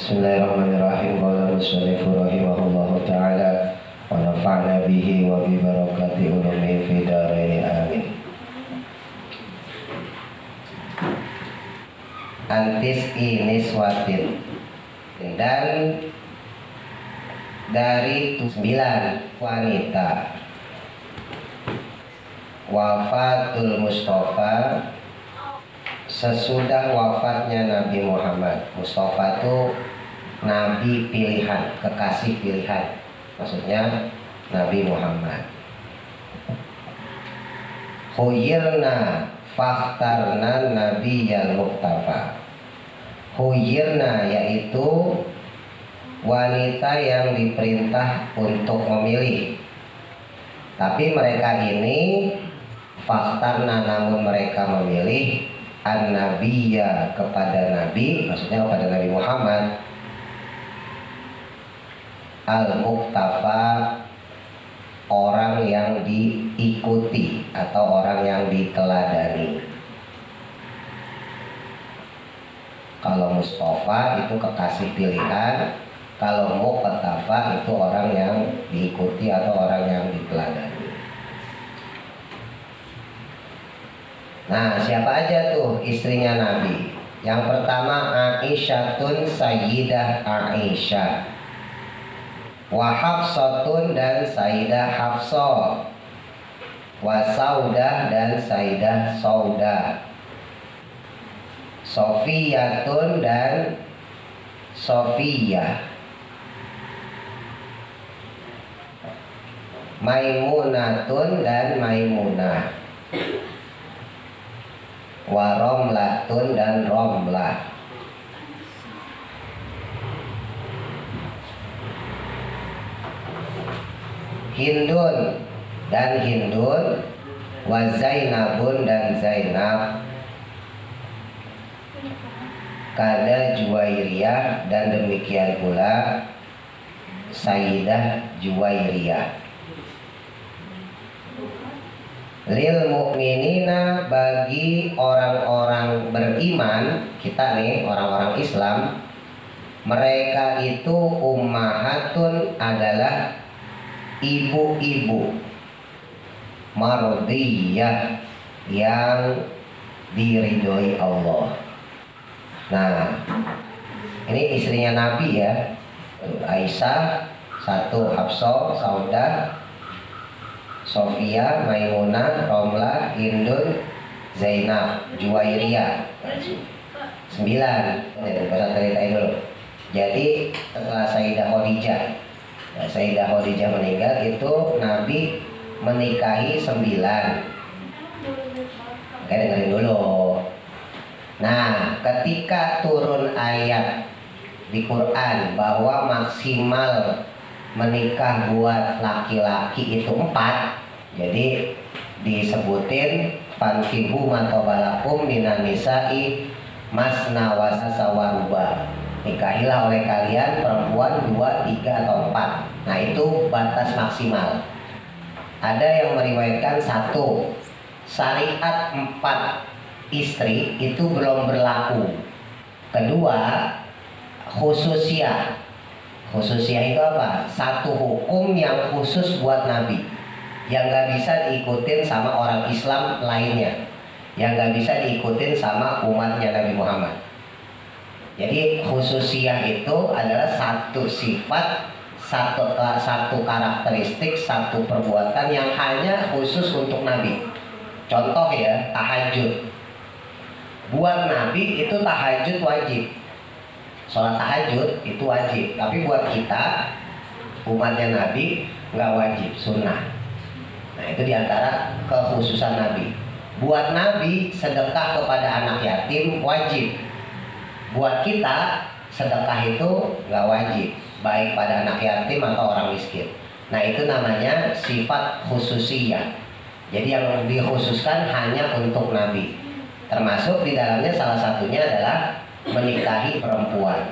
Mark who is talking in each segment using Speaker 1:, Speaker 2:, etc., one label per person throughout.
Speaker 1: Bismillahirrahmanirrahim. Qala musannifu rahimahullahu ta'ala wa nafa'na bihi wa bi barakati ulumi fi dharain amin. Antis iniswatin, dan dari 9 wanita. Wafatul Mustafa, sesudah wafatnya Nabi Muhammad. Mustafa itu Nabi pilihan, kekasih pilihan, maksudnya Nabi Muhammad. Khuyirna fakhtarna nabiyyal muktafa. Khuyirna yaitu wanita yang diperintah untuk memilih, tapi mereka ini fakhtarna, namun mereka memilih an-nabiyya, kepada Nabi, maksudnya kepada Nabi Muhammad, al-muktafa, orang yang diikuti atau orang yang diteladani. Kalau Mustafa itu kekasih pilihan, kalau muktafa itu orang yang diikuti atau orang yang diteladani. Nah, siapa aja tuh istrinya Nabi? Yang pertama Aisyatun, Sayyidah Aisyah. Wa Hafsatun, dan Sayyidah Hafsah. Wa Saudah, dan Sayyidah Saudah. Sofiyatun, dan Sofiyah. Maimunatun, dan Maimunah. Wa Romlatun, dan Romlah. Hindun, dan Hindun. Wa Zainabun, dan Zainab. Kada Juwairiyah, dan demikian pula Sayyidah Juwairiyah. Lil mu'minina, bagi orang-orang beriman, kita nih orang-orang Islam, mereka itu ummahatun, adalah ibu-ibu, mardiyah, yang diridhoi Allah. Nah, ini istrinya Nabi ya. Aisyah, 1 Hafsah, Saudah, Sofia, Maimunah, Romlah, Hindun, Zainab, Juwairiyah. 9. Bahasa ceritain dulu. Jadi setelah Sayyidah Khadijah, Sayyidah Khadijah meninggal, itu Nabi menikahi 9. Oke, dengerin dulu. Nah, ketika turun ayat di Quran bahwa maksimal menikah buat laki-laki itu 4, jadi disebutin fankihu matobalakum minan nisa'i masna wasasa waruba. Nikahilah oleh kalian perempuan 2, 3 atau 4. Nah, itu batas maksimal. Ada yang meriwayatkan 1, syariat 4 istri itu belum berlaku. Kedua, khususiyah. Khususiyah itu apa? 1 hukum yang khusus buat Nabi, yang gak bisa diikutin sama orang Islam lainnya, yang gak bisa diikutin sama umatnya Nabi Muhammad. Jadi khususiyah itu adalah 1 sifat, satu karakteristik, 1 perbuatan yang hanya khusus untuk Nabi. Contoh ya, tahajud. Buat Nabi itu tahajud wajib, sholat tahajud itu wajib. Tapi buat kita umatnya Nabi nggak wajib, sunnah. Nah, itu diantara kekhususan Nabi. Buat Nabi sedekah kepada anak yatim wajib. Buat kita sedekah itu nggak wajib, baik pada anak yatim atau orang miskin. Nah itu namanya sifat khususiyah. Jadi yang dikhususkan hanya untuk Nabi. Termasuk di dalamnya salah satunya adalah menikahi perempuan.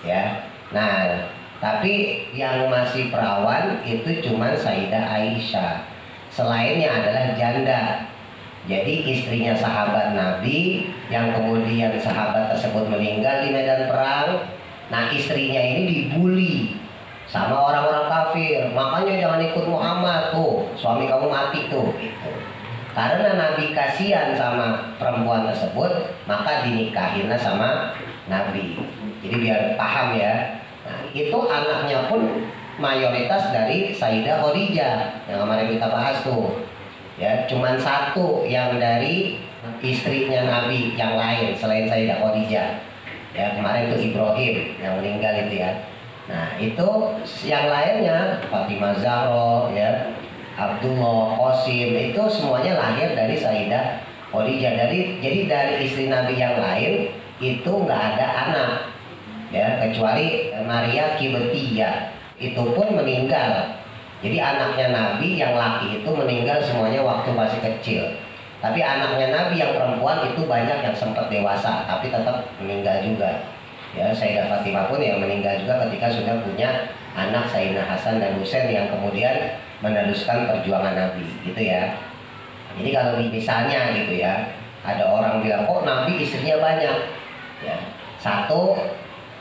Speaker 1: Ya. Nah, tapi yang masih perawan itu cuma Sayyidah Aisyah. Selainnya adalah janda. Jadi istrinya sahabat Nabi yang kemudian sahabat tersebut meninggal di medan perang. Nah istrinya ini dibully sama orang-orang kafir, makanya jangan ikut Muhammad tuh, suami kamu mati tuh gitu. Karena Nabi kasihan sama perempuan tersebut, maka dinikahinlah sama Nabi. Jadi biar paham ya. Nah, itu anaknya pun mayoritas dari Sayyidah Khadijah yang kemarin kita bahas tuh. Ya, cuman satu yang dari istrinya Nabi yang lain selain Sayyidah Khadijah. Ya, kemarin itu Ibrahim yang meninggal itu ya. Nah, itu yang lainnya Fatimah Zahra ya, Abdullah, Qasim itu semuanya lahir dari Sayyidah Khadijah. Jadi dari istri Nabi yang lain itu nggak ada anak. Ya, kecuali Maria Kibetiyah itu pun meninggal. Jadi anaknya Nabi yang laki itu meninggal semuanya waktu masih kecil. Tapi anaknya Nabi yang perempuan itu banyak yang sempat dewasa, tapi tetap meninggal juga. Ya, Sayyidah Fatimah pun yang meninggal juga ketika sudah punya anak Sayyidina Hasan dan Husain yang kemudian meneruskan perjuangan Nabi, gitu ya. Jadi kalau misalnya gitu ya, ada orang bilang kok Nabi istrinya banyak. Ya, satu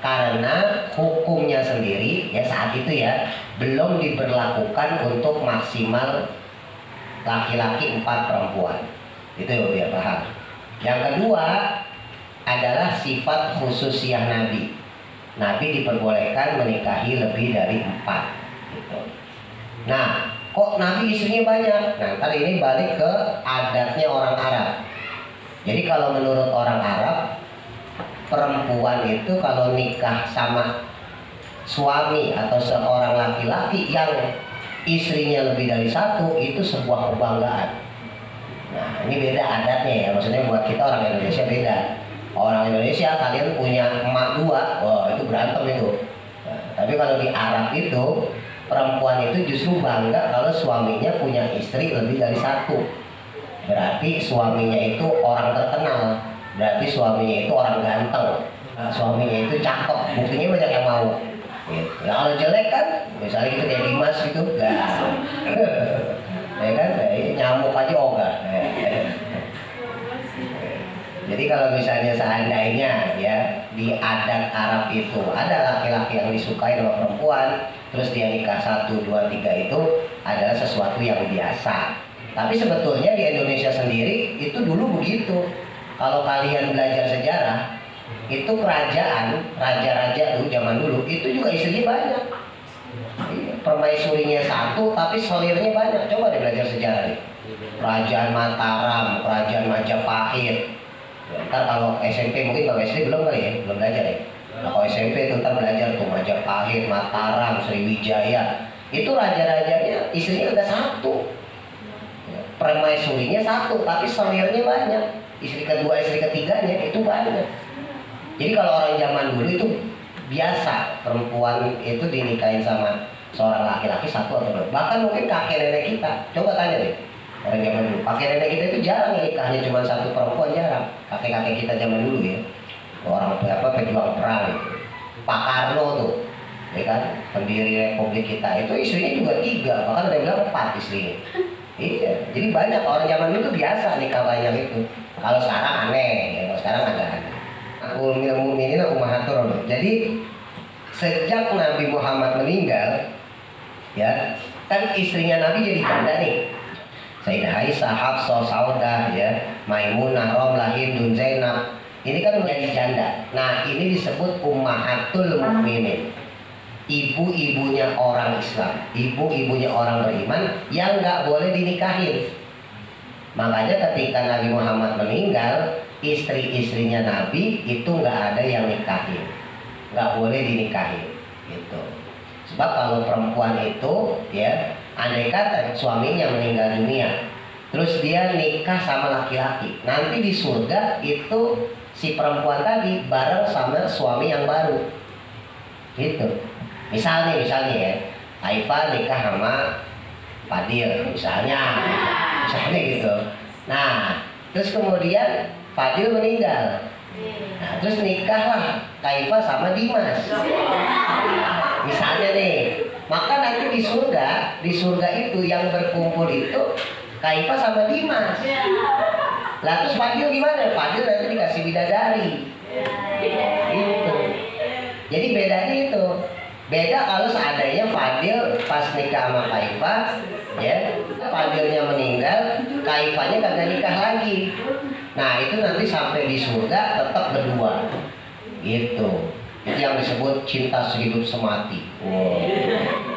Speaker 1: karena hukumnya sendiri ya saat itu ya belum diberlakukan untuk maksimal laki-laki 4 perempuan. Itu biar paham. Yang kedua adalah sifat khususiyah Nabi. Nabi diperbolehkan menikahi lebih dari 4 gitu. Nah, kok Nabi istrinya banyak? Nah, ntar ini balik ke adatnya orang Arab. Jadi kalau menurut orang Arab, perempuan itu kalau nikah sama suami atau seorang laki-laki yang istrinya lebih dari 1 itu sebuah kebanggaan. Nah, ini beda adatnya ya, maksudnya buat kita orang Indonesia beda. Orang Indonesia kalian punya emak 2, wah itu berantem itu. Nah, tapi kalau di Arab itu perempuan itu justru bangga kalau suaminya punya istri lebih dari 1. Berarti suaminya itu orang terkenal, berarti suaminya itu orang ganteng, suaminya itu cakep, buktinya banyak yang mau. Gitu. Ya kalau jelek kan, misalnya gitu kayak Dimas gitu, enggak. Ya kan, nyamuk aja ogah. Jadi kalau misalnya seandainya ya di adat Arab itu ada laki-laki yang disukai sama perempuan, terus dia nikah 1, 2, 3 itu adalah sesuatu yang biasa. Tapi sebetulnya di Indonesia sendiri itu dulu begitu. Kalau kalian belajar sejarah, itu kerajaan, raja-raja dulu zaman dulu itu juga istrinya banyak. Permaisurinya 1 tapi solirnya banyak. Coba deh belajar sejarah nih. Kerajaan Mataram, kerajaan Majapahit. Ya, ntar kalau SMP mungkin kalau SD belum kali ya, belum belajar ya. Nah, kalau SMP itu ntar belajar tuh Majapahit, Mataram, Sriwijaya. Itu raja-rajanya istrinya udah 1. Permaisurinya 1 tapi solirnya banyak. Istri kedua, istri ketiganya itu banyak. Jadi kalau orang zaman dulu itu biasa perempuan itu dinikahin sama seorang laki-laki 1 atau 2. Bahkan mungkin kakek nenek kita, coba tanya deh. Orang zaman dulu, kakek nenek kita itu jarang ya nikahnya cuma 1 perempuan, jarang. Kakek-kakek kita zaman dulu ya, orang pejuang perang itu. Pak Karno tuh, ya kan, pendiri Republik kita itu istrinya juga 3, bahkan ada yang bilang 4 istrinya. Iya, jadi banyak orang zaman dulu tuh biasa nikah banyak itu. Kalau sekarang aneh, ya kalau sekarang agak aneh. Ummul Mukminin ummahatur. Jadi sejak Nabi Muhammad meninggal, ya kan istrinya Nabi jadi janda nih. Sayyidah Aisyah, Hafsah, Saudah, ya, Maimunah, Romlah, Hindun, Zainab. Ini kan menjadi janda. Nah, ini disebut ummahatul mukminin. Ibu-ibunya orang Islam, ibu-ibunya orang beriman yang nggak boleh dinikahin. Makanya ketika Nabi Muhammad meninggal, istri-istrinya Nabi itu nggak ada yang nikahin, nggak boleh dinikahin, gitu. Sebab kalau perempuan itu, ya, andai kata suaminya meninggal dunia, terus dia nikah sama laki-laki. Nanti di surga itu si perempuan tadi bareng sama suami yang baru. Gitu. Misalnya ya, Aifa nikah sama Fadil misalnya gitu. Nah, terus kemudian Fadil meninggal. Nah, terus nikahlah Aifa sama Dimas. Misalnya nih, maka nanti di surga itu yang berkumpul itu Kaifa sama Dimas. Lah terus Fadil gimana? Fadil nanti dikasih bidadari. Gitu. Jadi bedanya itu. Beda kalau seandainya Fadil pas nikah sama Kaifa, ya, Fadilnya meninggal, Kaifanya kagak nikah lagi. Nah itu nanti sampai di surga tetap berdua. Gitu. Itu yang disebut cinta sehidup semati. Wow.